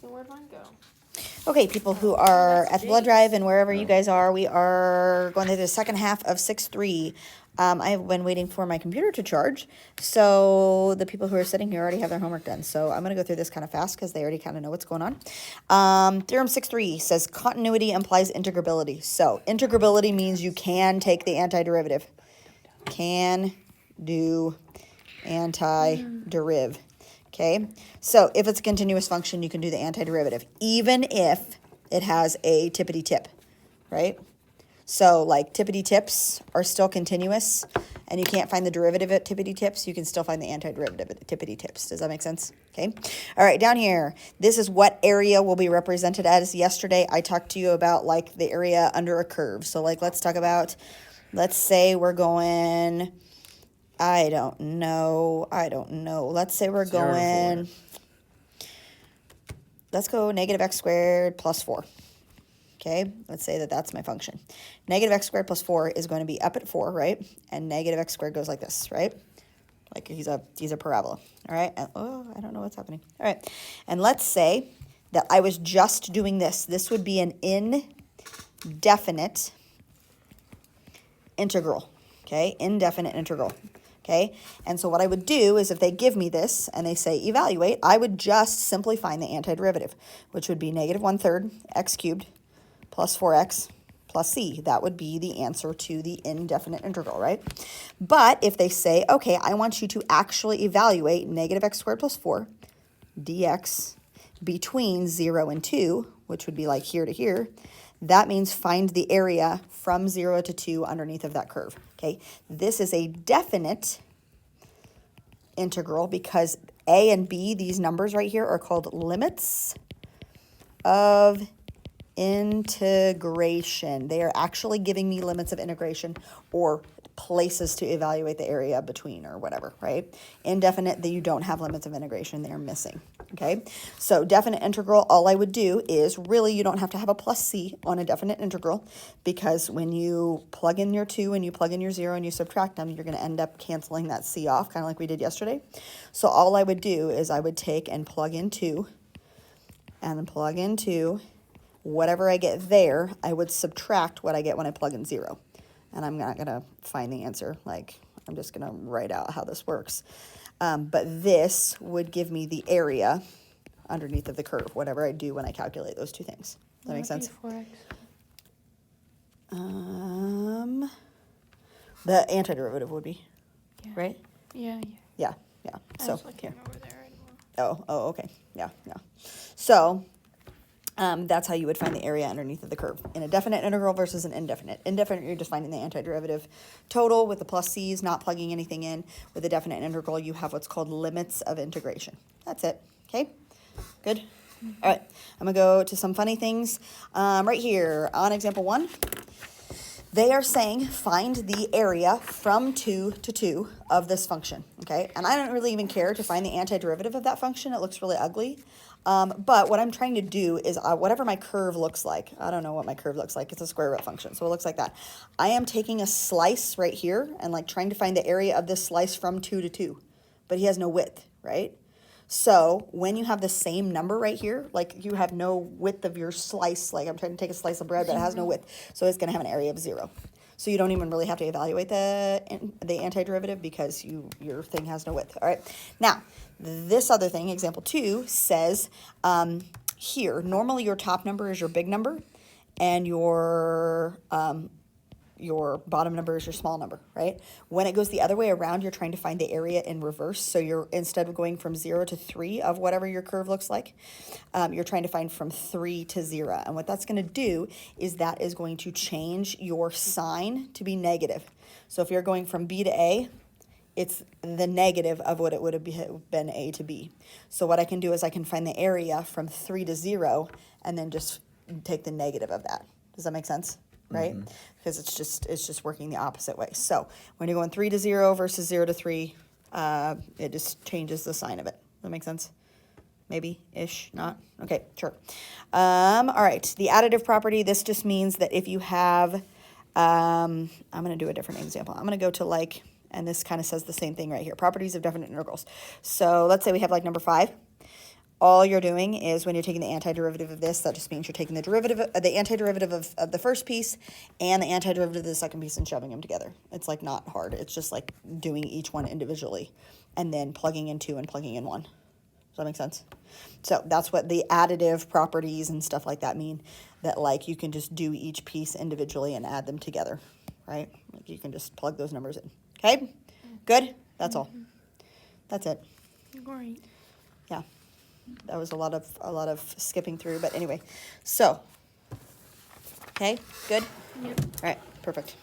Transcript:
where'd mine go? Okay, people who are at the blood drive and wherever you guys are, we are going to the second half of 6-3. I have been waiting for my computer to charge, so the people who are sitting here already have their homework done. So I'm going to go through this kind of fast because they already kind of know what's going on. Theorem 6-3 says continuity implies integrability. So integrability means you can take the antiderivative. Can do antideriv. Okay, so if it's a continuous function, you can do the antiderivative, even if it has a tippity tip, right? So like tippity tips are still continuous, and you can't find the derivative at tippity tips, you can still find the antiderivative at tippity tips. Does that make sense? Okay. All right, down here, this is what area will be represented as. Yesterday, I talked to you about like the area under a curve. So like, let's talk about, let's say we're going, I don't know. Let's say we're going, let's go negative x squared plus 4. Okay, let's say that that's my function. Negative x squared plus 4 is going to be up at 4, right? And negative x squared goes like this, right? Like he's a parabola, all right? And, oh, I don't know what's happening. All right, and let's say that I was just doing this. This would be an indefinite integral, okay? Indefinite integral. Okay, and so what I would do is if they give me this and they say evaluate, I would just simply find the antiderivative, which would be negative 1/3 x cubed plus 4x plus c. That would be the answer to the indefinite integral, right? But if they say, okay, I want you to actually evaluate negative x squared plus 4 dx between 0 and 2, which would be like here to here, that means find the area from 0 to 2 underneath of that curve. Okay, this is a definite integral because a and b, these numbers right here, are called limits of integration. They are actually giving me limits of integration or places to evaluate the area between or whatever, right? Indefinite, that you don't have limits of integration, they are missing, okay? So definite integral, all I would do is really you don't have to have a plus c on a definite integral because when you plug in your 2 and you plug in your 0 and you subtract them, you're going to end up canceling that c off, kind of like we did yesterday. So all I would do is I would take and plug in 2 and then plug in 2. Whatever I get there, I would subtract what I get when I plug in 0. And I'm not going to find the answer. Like, I'm just going to write out how this works. But this would give me the area underneath of the curve, whatever I do when I calculate those two things. Does that make sense? 4x. The antiderivative would be, Yeah. right? Yeah. Yeah. I So was looking here. over there anymore. Oh, okay. Yeah. So that's how you would find the area underneath of the curve in a definite integral versus an indefinite. Indefinite, you're just finding the antiderivative total with the plus c's, not plugging anything in. With a definite integral, you have what's called limits of integration. That's it. Okay? Good? All right. I'm going to go to some funny things. Right here on example 1, they are saying find the area from 2 to 2 of this function, okay? And I don't really even care to find the antiderivative of that function. It looks really ugly. But what I'm trying to do is whatever my curve looks like, I don't know what my curve looks like. It's a square root function, so it looks like that. I am taking a slice right here and like trying to find the area of this slice from 2 to 2. But he has no width, right? So when you have the same number right here, like you have no width of your slice, like I'm trying to take a slice of bread, but it has no width. So it's going to have an area of 0. So you don't even really have to evaluate the antiderivative because your thing has no width. All right. Now, this other thing, example 2, says here, normally your top number is your big number and your bottom number is your small number, right? When it goes the other way around, you're trying to find the area in reverse. So you're, instead of going from 0 to 3 of whatever your curve looks like, you're trying to find from 3 to 0. And what that's going to do is that is going to change your sign to be negative. So if you're going from B to A, it's the negative of what it would have been A to B. So what I can do is I can find the area from 3 to 0 and then just take the negative of that. Does that make sense? Right? Mm-hmm. Because it's just working the opposite way. So when you're going 3 to 0 versus 0 to 3, it just changes the sign of it. Does that make sense? Maybe, ish, not? Okay, sure. All right, the additive property, this just means that if you have, I'm going to do a different example. I'm going to go to like, and this kind of says the same thing right here, properties of definite integrals. So let's say we have like number 5. all you're doing is when you're taking the antiderivative of this, that just means you're taking the antiderivative of the first piece and the antiderivative of the second piece and shoving them together. It's like not hard. It's just like doing each one individually and then plugging in 2 and plugging in 1. Does that make sense? So that's what the additive properties and stuff like that mean, that like you can just do each piece individually and add them together, right? Like you can just plug those numbers in. Okay? Good? That's all. That's it. Great. Yeah. That was a lot of skipping through, but anyway. So, okay, good? Yep. All right, perfect.